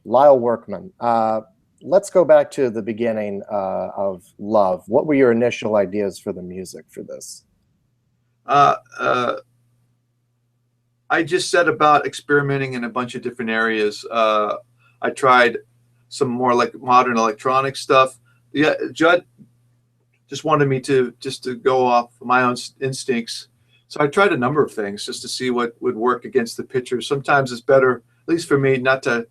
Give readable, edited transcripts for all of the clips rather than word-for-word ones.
Lyle Workman. Let's go back to the beginning of Love. What were your initial ideas for the music for this? Uh, uh, I just set about experimenting in a bunch of different areas. I tried some more like modern electronic stuff. Yeah, Judd just wanted me to go off my own instincts. So I tried a number of things just to see what would work against the picture. Sometimes it's better, at least for me, not to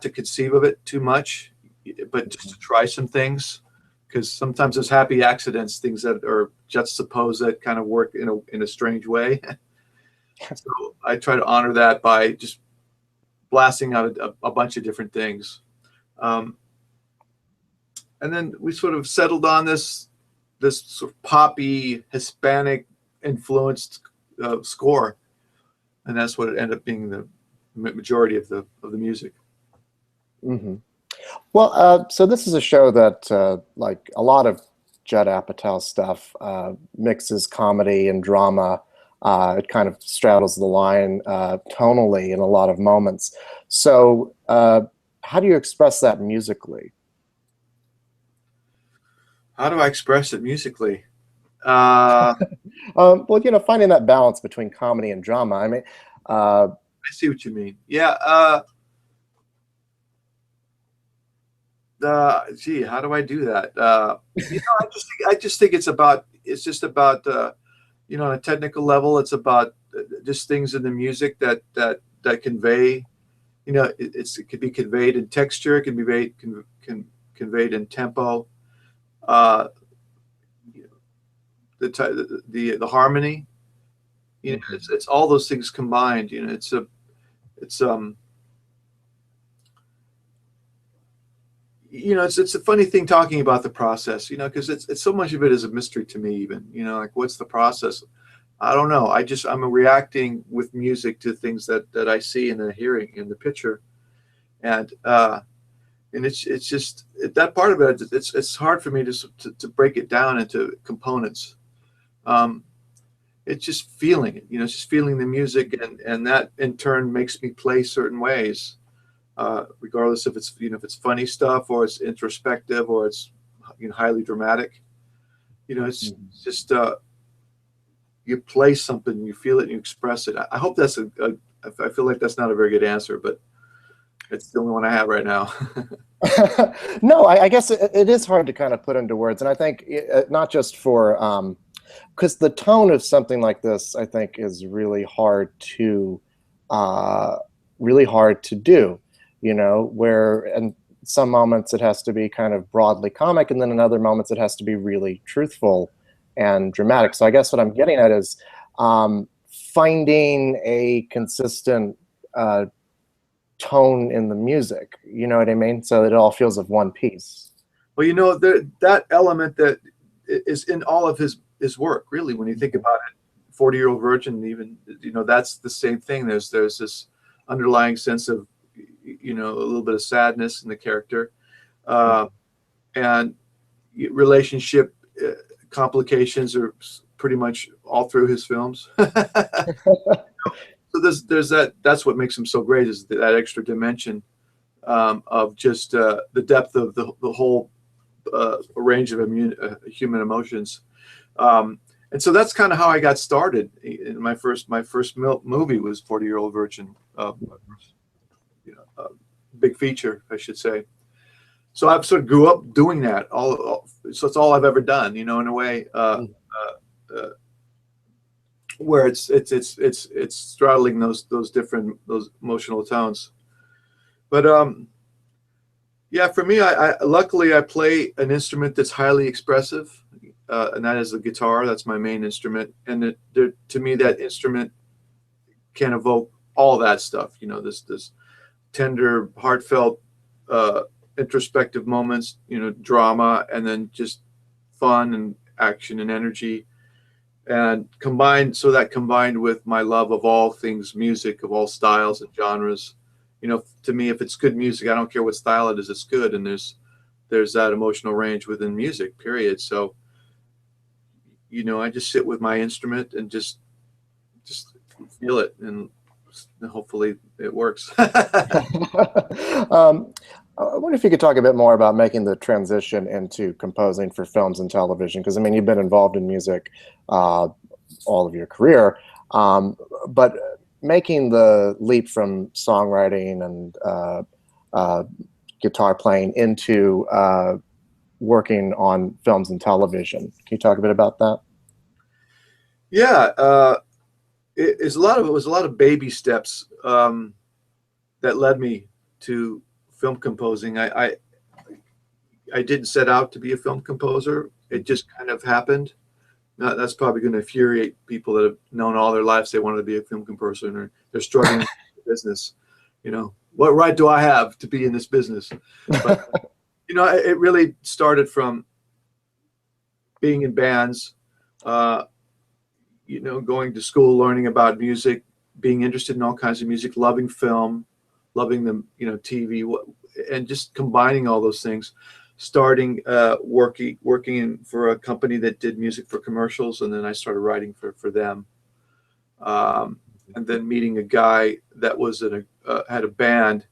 conceive of it too much, but just to try some things, because sometimes there's happy accidents, things that are juxtaposed that kind of work in a strange way. So I try to honor that by just blasting out a bunch of different things. And then we sort of settled on this sort of poppy Hispanic influenced score, and that's what it ended up being the majority of the music. Mm-hmm. Well, so this is a show that, like a lot of Judd Apatow stuff, mixes comedy and drama. It kind of straddles the line tonally in a lot of moments. So how do you express that musically? How do I express it musically? Well, finding that balance between comedy and drama. I mean, I see what you mean. Yeah. Gee, how do I do that? I just think it's just about on a technical level, it's about just things in the music that convey. It could be conveyed in texture, it can be conveyed in tempo, the harmony. It's all those things combined. It's a funny thing talking about the process, because it's so much of it is a mystery to me even, like what's the process? I don't know. I'm reacting with music to things that I see in the hearing in the picture. And it's just that part of it, it's hard for me to break it down into components. It's just feeling it, it's just feeling the music, and that in turn makes me play certain ways. Regardless if it's funny stuff or it's introspective or it's highly dramatic, it's just you play something, you feel it, and you express it. I hope that's I feel like that's not a very good answer, but it's the only one I have right now. No, I guess it is hard to kind of put into words, and I think not just for because the tone of something like this, I think, is really hard to do. Where in some moments it has to be kind of broadly comic, and then in other moments it has to be really truthful and dramatic. So I guess what I'm getting at is finding a consistent tone in the music. You know what I mean? So that it all feels of one piece. Well, that element that is in all of his work, really, when you think about it, 40-Year-Old Virgin, even, that's the same thing. There's this underlying sense of a little bit of sadness in the character, and relationship complications are pretty much all through his films. So there's that's what makes him so great, is that extra dimension of just the depth of the whole range of human emotions. And so that's kind of how I got started. In my first movie was 40-Year-Old Virgin. Big feature, I should say. So I've sort of grew up doing that. So it's all I've ever done, in a way, where it's straddling those emotional tones. But yeah, for me, luckily I play an instrument that's highly expressive, and that is the guitar. That's my main instrument, and to me, that instrument can evoke all that stuff. This tender, heartfelt, introspective moments, drama, and then just fun and action and energy, and combined with my love of all things music, of all styles and genres. To me, if it's good music, I don't care what style it is, it's good. And there's that emotional range within music, period. So, I just sit with my instrument and just feel it, and hopefully it works. I wonder if you could talk a bit more about making the transition into composing for films and television, because I mean, you've been involved in music all of your career, but making the leap from songwriting and guitar playing into working on films and television. Can you talk a bit about that? Yeah, it was a lot of baby steps that led me to film composing. I didn't set out to be a film composer. It just kind of happened. Now, that's probably going to infuriate people that have known all their lives they wanted to be a film composer and they're struggling in the business. You know, what right do I have to be in this business? But, you know, it really started from being in bands, you know, going to school, learning about music, being interested in all kinds of music, loving film, loving the, you know, TV, and just combining all those things. Starting working for a company that did music for commercials, and then I started writing for them. And then meeting a guy that was had a band,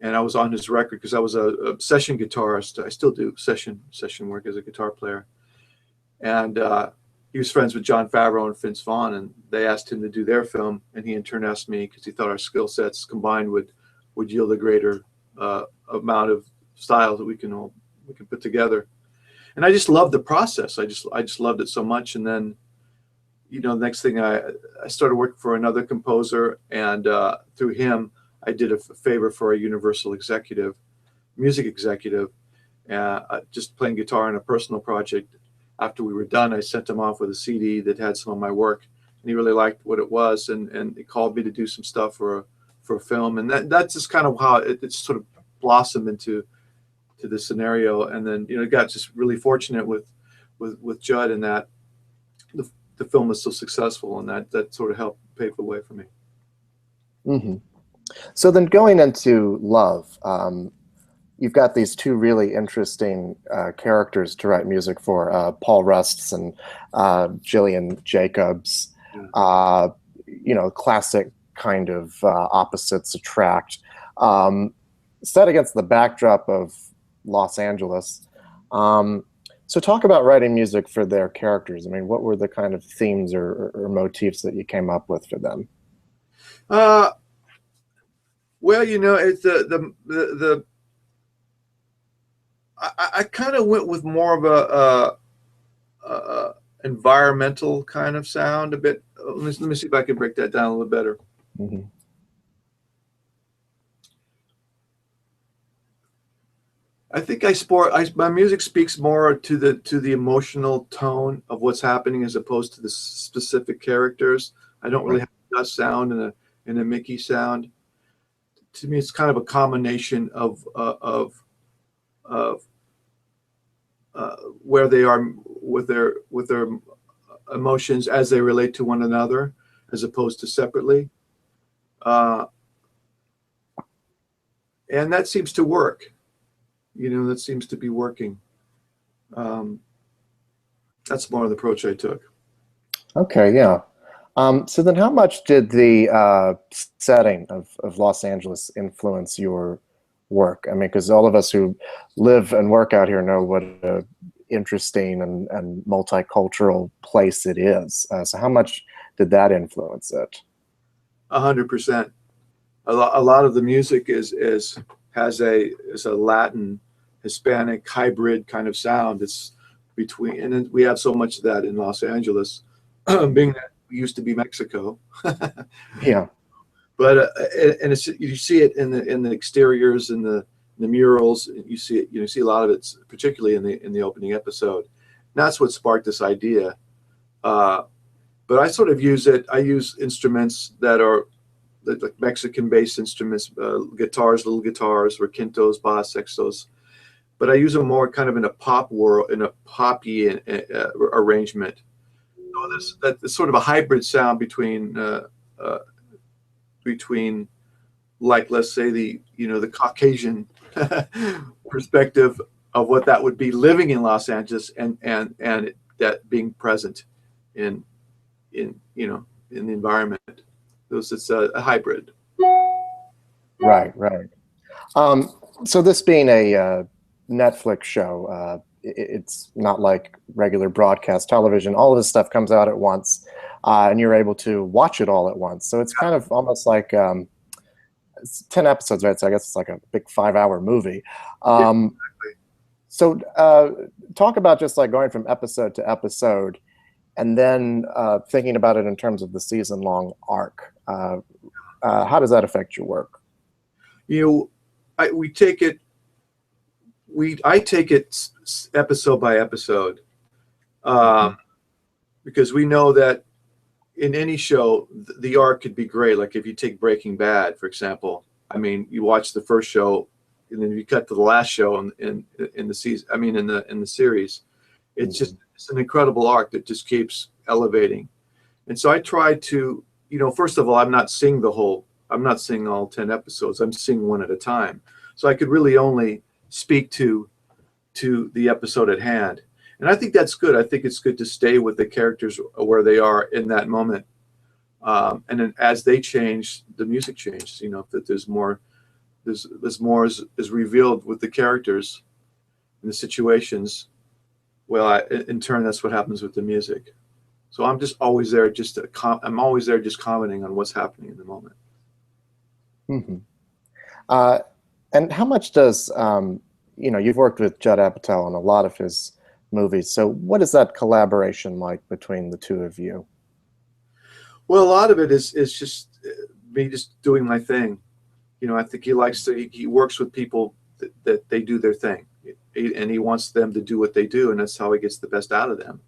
and I was on his record because I was a session guitarist. I still do session work as a guitar player. And he was friends with Jon Favreau and Vince Vaughn, and they asked him to do their film, and he in turn asked me because he thought our skill sets combined would yield a greater amount of styles that we can put together. And I just loved the process. I just loved it so much. And then, you know, the next thing I started working for another composer, and through him, I did a favor for a Universal music executive, just playing guitar on a personal project. After we were done, I sent him off with a CD that had some of my work, and he really liked what it was, and he called me to do some stuff for a film. And that's just kind of how it sort of blossomed into this scenario. And then, you know, got just really fortunate with Judd, and that the film was so successful, and that sort of helped pave the way for me. Mm-hmm. So then going into Love, you've got these two really interesting characters to write music for, Paul Rust's and Gillian Jacobs. Yeah. You know, classic kind of opposites attract. Set against the backdrop of Los Angeles. So talk about writing music for their characters. I mean, what were the kind of themes or motifs that you came up with for them? Well, you know, it's I kind of went with more of a environmental kind of sound a bit. Let me see if I can break that down a little better. Mm-hmm. I think my music speaks more to the emotional tone of what's happening as opposed to the specific characters. I don't really have a Gus sound and a Mickey sound. To me, it's kind of a combination of where they are with their emotions as they relate to one another, as opposed to separately. And that seems to work. You know, that seems to be working. That's more of the approach I took. Okay, yeah. So then how much did the setting of Los Angeles influence your work? I mean, because all of us who live and work out here know what an interesting and multicultural place it is. So how much did that influence it? 100%. A lot of the music has a Latin Hispanic hybrid kind of sound. It's between, and then we have so much of that in Los Angeles, being that we used to be Mexico. Yeah. But and you see it in the exteriors and the murals. You see it. You see a lot of it, particularly in the opening episode. And that's what sparked this idea. But I sort of use it. I use instruments that are like Mexican-based instruments, guitars, little guitars, requintos, bass, sextos. But I use them more kind of in a pop world, in a poppy arrangement. So that's sort of a hybrid sound between like, let's say, the Caucasian perspective of what that would be living in Los Angeles, and that being present in the environment. It's a hybrid. Right, right. So this being a Netflix show, it's not like regular broadcast television. All of this stuff comes out at once, and you're able to watch it all at once. So it's kind of almost like it's 10 episodes, right? So I guess it's like a big 5-hour movie. Yeah, Um, so talk about just like going from episode to episode, and then thinking about it in terms of the season-long arc. How does that affect your work? you know, we take it. I take it episode by episode, Mm-hmm. um, because we know that in any show the arc could be great. Like if you take Breaking Bad, for example. I mean, you watch the first show, and then you cut to the last show in the season. I mean, in the series, Mm-hmm. it's an incredible arc that just keeps elevating. And so I try to, first of all, I'm not seeing all 10 episodes. I'm seeing one at a time. So I could really only speak to the episode at hand. And I think that's good. I think it's good to stay with the characters where they are in that moment. And then as they change, the music changes, that there's more is revealed with the characters and the situations. Well, in turn, that's what happens with the music. So I'm just always there, I'm always there, just commenting on what's happening in the moment. Mm-hmm. Uh, and how much does you've worked with Judd Apatow on a lot of his movies. So what is that collaboration like between the two of you? Well, a lot of it is just me just doing my thing. I think he works with people that they do their thing, and he wants them to do what they do, and that's how he gets the best out of them.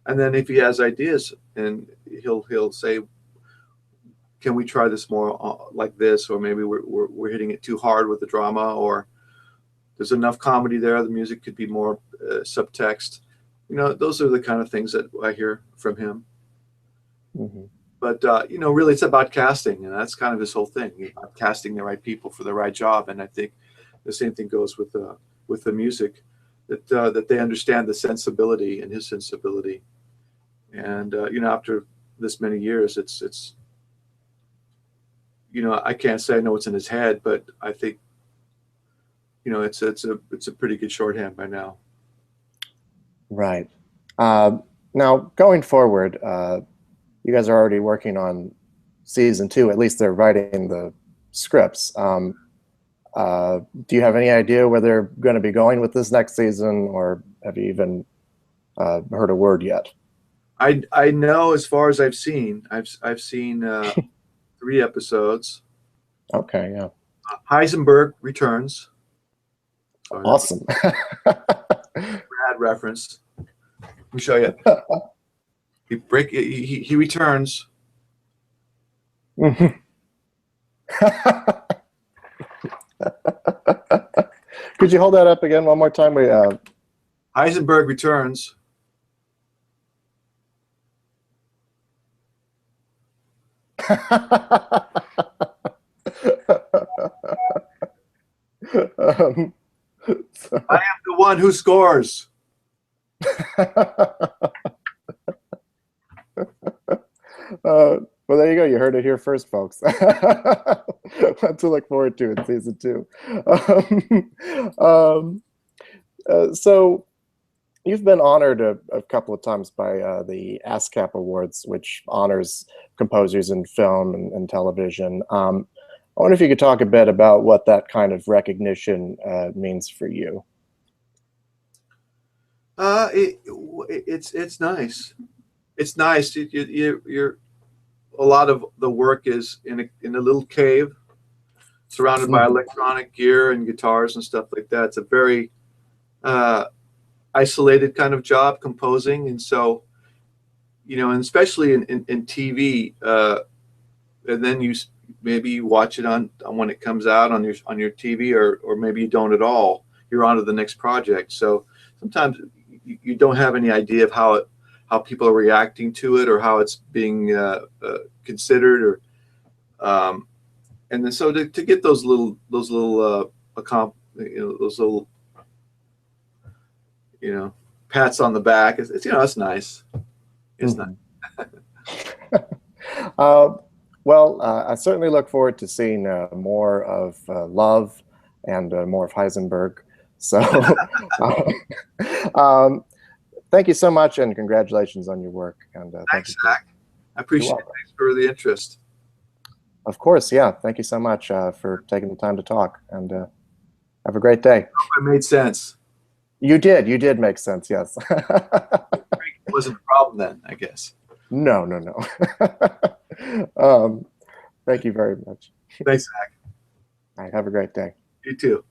And then if he has ideas, and he'll say, can we try this more like this, or maybe we're hitting it too hard with the drama, or there's enough comedy there, the music could be more subtext. Those are the kind of things that I hear from him. Mm-hmm. But really, it's about casting, and that's kind of his whole thing. About casting the right people for the right job, and I think the same thing goes with the music, that they understand the sensibility and his sensibility. And after this many years, it's I can't say I know what's in his head, but I think it's a pretty good shorthand by now. Right. Uh, Now, going forward, you guys are already working on season two. At least they're writing the scripts. Do you have any idea where they're going to be going with this next season, or have you even heard a word yet? I know, as far as I've seen 3 episodes. Okay, yeah. Heisenberg returns. Sorry, that's Awesome. a bad reference. Let me show you. He returns. Could you hold that up again one more time? We Heisenberg returns. so- I am the one who scores. well, there you go. You heard it here first, folks. What to look forward to in season two. So you've been honored a couple of times by the ASCAP Awards, which honors composers in film and television. I wonder if you could talk a bit about what that kind of recognition means for you. It's nice. It's nice. You're a lot of the work is in a little cave, surrounded by electronic gear and guitars and stuff like that. It's a very isolated kind of job, composing, and so and especially in TV, and then maybe you watch it on when it comes out on your TV, or maybe you don't at all. You're on to the next project. So sometimes you don't have any idea of how people are reacting to it, or how it's being considered, or and then so to get those little those little pats on the back, it's it's nice. It's nice. Uh, Well, I certainly look forward to seeing more of Love and more of Heisenberg. So, um, thank you so much, and congratulations on your work. And thank you Thanks, for. Zach. I You're appreciate it. welcome. Thanks for the interest. Of course, yeah. Thank you so much for taking the time to talk, and have a great day. Hope it made sense. You did. You did make sense. Yes. It wasn't a problem then, I guess. No, no, no. Thank you very much. Thanks, Zach. All right, have a great day. You too.